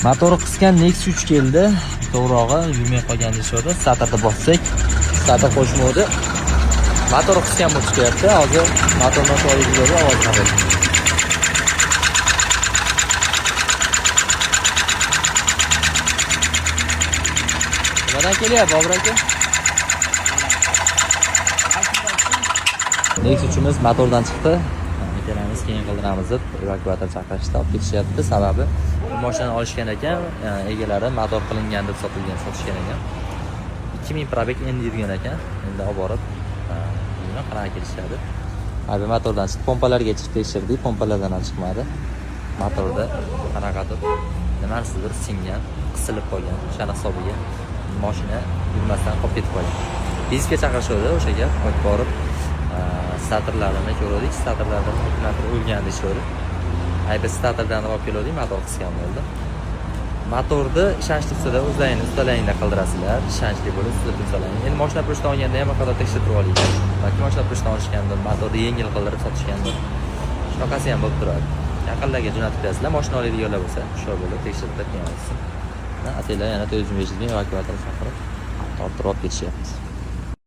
Motori qisgan Nexus 3 keldi. To'g'rog'i yumay qolgan deyishadi. Starterda bossak, starter qo'shmovdi. Motori qisgan bo'lib chiqyapti. Hozir motordan so'raydigan ovoz chiqadi. Nimadan kelyapti, Bobur aka? Nexus 3imiz motordan chiqdi. Ikkalamiz keyin qildiramiz deb evakuator chaqirishdi, olib ketishyapti. Sababi mashinani olishgan ekan, egalari motor qilingan deb sotishgan ekan. 2000 probek endi yurgan ekan. Endi olib borib, buni qanaqa kelishadi. Abi motordan chiqib pompalarga chiqib tekshirdik, pompalardan ham chiqmadi. Motorda qanaqadir nimasidir singan, qisilib qolgan. O'sha hisobiga mashina yurmasdan qolib ketib qolgan. Bizga chaqirishdi o'shaga, olib borib starterlarini ko'rdik. Starterlardan kimlardir o'lgan deyishdi. Aybi starterdan olib keldik, motor qisgan bo'ldi. Motorni ishonchli ustida ustalaringlar qildirasizlar, ishonchli bo'lib ustida ustalang. Endi mashina pochta olganda ham faqat tekshirib oling. Balki mashina pochta olishganda motorni yengil qildirib sotishganda shunaqasi ham bo'lib turadi. Yaqinlarga jo'natib berasizlar, mashina oladiganlar bo'lsa, shu bo'lib tekshirib beramiz. Ataylar yana 405 ming evakuator chaqirib tortib olib ketishyapti.